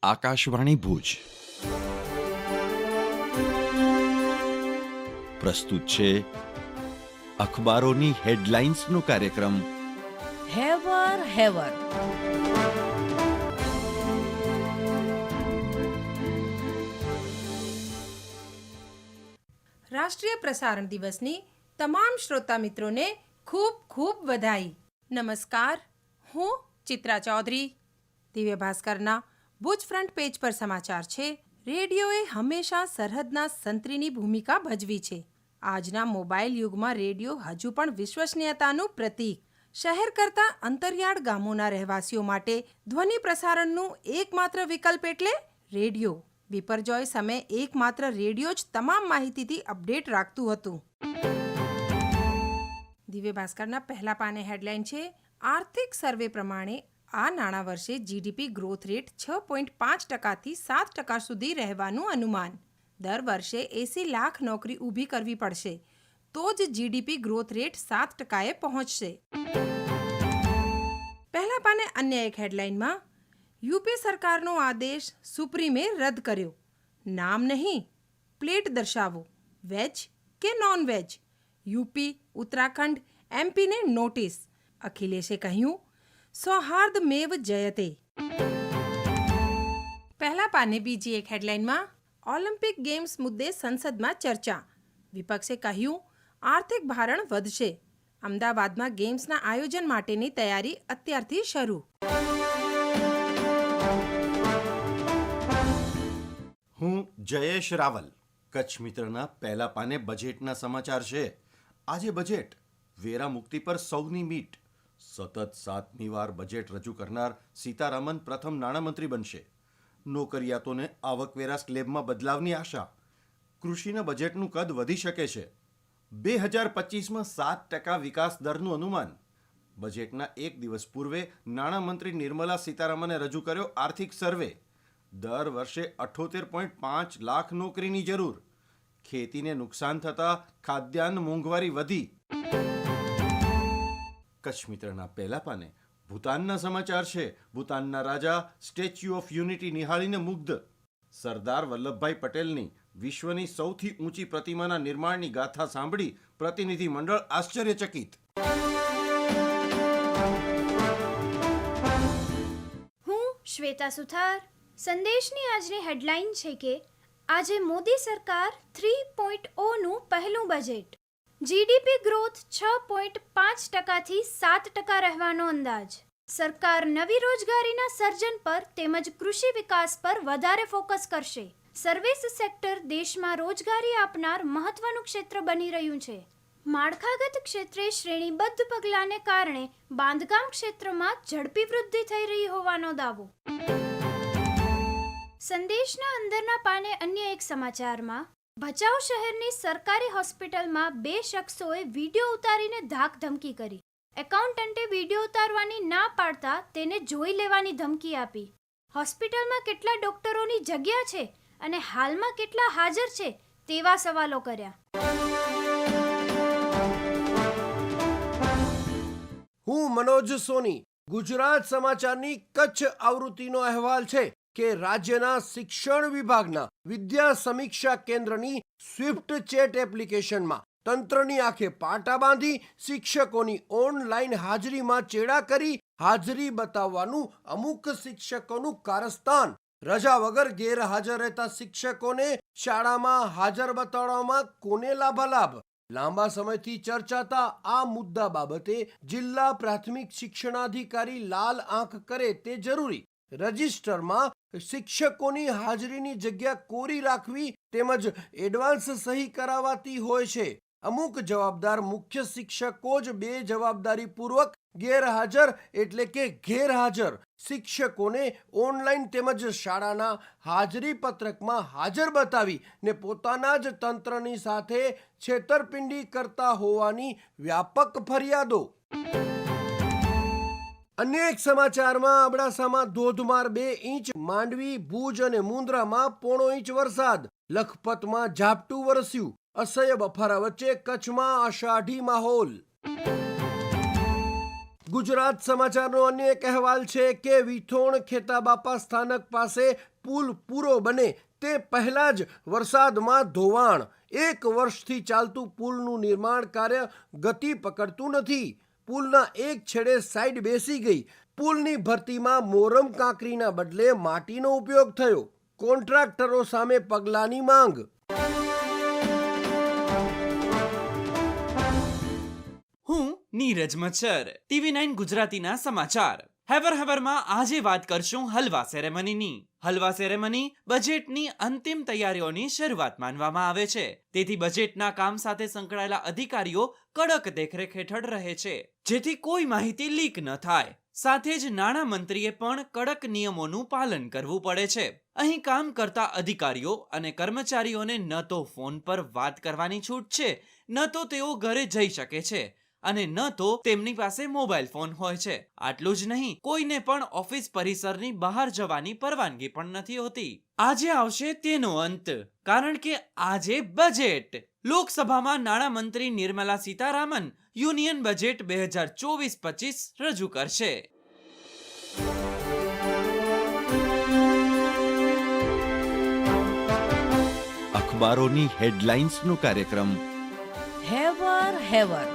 આકાશવાણી ભુજ પ્રસ્તુત છે અખબારોની હેડલાઇન્સનો કાર્યક્રમ હેવર હેવર. રાષ્ટ્રીય પ્રસારણ દિવસની તમામ શ્રોતા મિત્રોને ખૂબ ખૂબ વધાઈ. નમસ્કાર, હું ચિત્રા ચૌધરી. દિવ્ય ભાસ્કરના ભુજ ફ્રન્ટ પેજ પર સમાચાર છે. રેડિયોએ હંમેશા સરહદના સંત્રીની ભૂમિકા ભજવી છે. આજના મોબાઈલ યુગમાં રેડિયો હજુ પણ વિશ્વસનીયતાનું પ્રતીક. શહેર કરતાં અંતરિયાળ ગામોના રહેવાસીઓ માટે ધ્વનિ પ્રસારણનું એકમાત્ર વિકલ્પ એટલે રેડિયો. વિપરજોય સમયે એકમાત્ર રેડિયો જ તમામ માહિતીથી અપડેટ રાખતું હતું. દિવ્ય ભાસ્કરના પહેલા પાને હેડલાઇન છે, આર્થિક સર્વે પ્રમાણે આ નાણાં વર્ષે જીડીપી ગ્રોથ રેટ 6.5% 7% સુધી રહેવાનું અનુમાન. દર વર્ષે 80 લાખ નોકરી ઊભી કરવી પડશે તો જ જીડીપી ગ્રોથ રેટ 7%એ પહોંચશે. પહેલા પાને અન્ય એક હેડલાઇનમાં, યુપી સરકારનો આદેશ સુપ્રીમે રદ કર્યો. નામ નહીં, પ્લેટ દર્શાવો, વેજ કે non veg. UP, Uttarakhand, એમપીને notice. અખિલેશે કહ્યું, સૌહાર્દ મેવ જયતે. પહેલા પાને બીજી એક હેડલાઇનમાં, ઓલિમ્પિક ગેમ્સ મુદ્દે સંસદમાં ચર્ચા. વિપક્ષે કહ્યું, આર્થિક ભારણ વધશે. અમદાવાદમાં ગેમ્સના આયોજન માટેની તૈયારી અત્યારથી શરૂ. હું જયેશ રાવલ. કચ્છ મિત્રના પહેલા પાને બજેટના સમાચાર છે. આજે બજેટ વેરા મુક્તિ પર સૌની મીટ. સતત 7મી વાર બજેટ રજૂ કરનાર સીતારામન પ્રથમ નાણામંત્રી બનશે. નોકરિયાતોને આવકવેરા સ્લેબમાં બદલાવની આશા. કૃષિના બજેટનું કદ વધી શકે છે. 2025માં 7% વિકાસ દરનું અનુમાન. બજેટના એક દિવસ પૂર્વે નાણામંત્રી નિર્મલા સીતારામને રજૂ કર્યો આર્થિક સર્વે. દર વર્ષે 78.5 લાખ નોકરીની જરૂર. ખેતીને નુકસાન થતાં ખાદ્યાન્ન મોંઘવારી વધી. કચ્છ મિત્રના પહેલા પાને ભૂતાનના સમાચાર છે. ભૂતાનના રાજા સ્ટેચ્યુ ઓફ યુનિટી નિહાળીને મુગ્ધ. સરદાર વલ્લભભાઈ પટેલની વિશ્વની સૌથી ઊંચી પ્રતિમાના નિર્માણની ગાથા સાંભળી પ્રતિનિધિ મંડળ આશ્ચર્યચકિત. હું શ્વેતા સુથાર. સંદેશની આજની હેડલાઇન છે કે આજે મોદી સરકાર 3.0નું પહેલું બજેટ. જીડીપી ગ્રોથ 6.5%થી 7% રહેવાનો અંદાજ. સરકાર નવી રોજગારીના સર્જન પર તેમજ કૃષિ વિકાસ પર વધારે ફોકસ કરશે. સર્વિસ સેક્ટર દેશમાં રોજગારી આપનાર મહત્વનું ક્ષેત્ર બની રહ્યું છે. માળખાગત ક્ષેત્રે શ્રેણીબદ્ધ પગલાંને કારણે બાંધકામ ક્ષેત્રમાં ઝડપી વૃદ્ધિ થઈ રહી હોવાનો દાવો. સંદેશના અંદરના પાને અન્ય એક સમાચારમાં, ભચાઉ શહેરની સરકારી હોસ્પિટલમાં 2 શખ્સોએ વિડીયો ઉતારીને ધાક ધમકી કરી. એકાઉન્ટન્ટે વિડીયો ઉતારવાની ના પાડતા તેને જોઈ લેવાની ધમકી આપી. હોસ્પિટલમાં કેટલા ડોક્ટરોની જગ્યા છે અને હાલમાં કેટલા હાજર છે તેવા સવાલો કર્યા. હું મનોજ સોની. ગુજરાત સમાચારની કચ્છ આવૃત્તિનો અહેવાલ છે કે રાજ્યના શિક્ષણ વિભાગના વિદ્યા સમીક્ષા કેન્દ્રની સ્વિફ્ટ ચેટ એપ્લિકેશનમાં તંત્રની આંખે પાટા બાંધી શિક્ષકોની ઓનલાઈન હાજરીમાં ચેડા કરી હાજરી બતાવવાનું અમુક શિક્ષકોનું કારસ્તાન. રજા વગર ગેરહાજર રહેતા શિક્ષકોને શાળામાં હાજર બતાવવામાં કોને લાભાલાભ? લાંબા સમયથી ચર્ચાતા આ મુદ્દા બાબતે જિલ્લા પ્રાથમિક શિક્ષણાધિકારી લાલ આંખ કરે તે જરૂરી. રજિસ્ટરમાં શિક્ષકોની હાજરીની જગ્યા કોરી રાખવી તેમજ એડવાન્સ સહી કરાવાતી હોય છે. અમુક જવાબદાર મુખ્ય શિક્ષકો જ બેજવાબદારીપૂર્વક ગેરહાજર એટલે કે ગેરહાજર શિક્ષકોને ઓનલાઈન તેમજ શાળાના હાજરી પત્રકમાં હાજર બતાવી ને પોતાના જ તંત્રની સાથે છેતરપિંડી કરતા હોવાની વ્યાપક ફરિયાદો. અન્ય એક સમાચારમાં, અબડાસામાં ધોધમાર 2 ઇંચ, માંડવી, ભુજ અને મુન્દ્રામાં 0.5 ઇંચ વરસાદ. લખપતમાં ઝાપટું વરસ્યું. અસહ્ય બફારા વચ્ચે કચ્છમાં અષાઢી માહોલ. ગુજરાત સમાચારનો અન્ય એક અહેવાલ છે કે વિથોણ ખેતાબાપા સ્થાનક પાસે પુલ પૂરો બને તે પહેલા જ વરસાદમાં ધોવાણ. 1 વર્ષથી ચાલતું પુલનું નિર્માણ કાર્ય ગતિ પકડતું નથી. પુલના એક છેડે સાઈડ બેસી ગઈ. પુલની ભરતીમાં મોરમ કાંકરીના બદલે માટીનો ઉપયોગ થયો. કોન્ટ્રાક્ટરો સામે પગલાંની માંગ. હું નીરજ મચ્છર, TV9 ગુજરાતીના સમાચાર. હેવરમાં આજે વાત કરશું હલવા સેરેમનીની. હલવા સેરેમની બજેટની અંતિમ તૈયારીઓની શરૂઆત માનવામાં આવે છે. તેથી બજેટના કામ સાથે સંકળાયેલા અધિકારીઓ કડક દેખરેખ હેઠળ રહે છે, જેથી કોઈ માહિતી લીક ન થાય. સાથે જ નાણાં મંત્રીએ પણ કડક નિયમોનું પાલન કરવું પડે છે. અહીં કામ કરતા અધિકારીઓ અને કર્મચારીઓને ન તો ફોન પર વાત કરવાની છૂટ છે, ન તો તેઓ ઘરે જઈ શકે છે, અને ન તો તેમની પાસે મોબાઈલ ફોન હોય છે. આટલું જ નહીં, કોઈને પણ ઓફિસ પરિસરની બહાર જવાની પરવાનગી પણ નથી હોતી. આજે આવશે તેનો અંત, કારણ કે આજે બજેટ. લોકસભામાં નાણાં મંત્રી નિર્મલા સીતારામન યુનિયન બજેટ 2024-25 રજૂ કરશે. અખબારોની હેડલાઇન્સનો કાર્યક્રમ હેવર.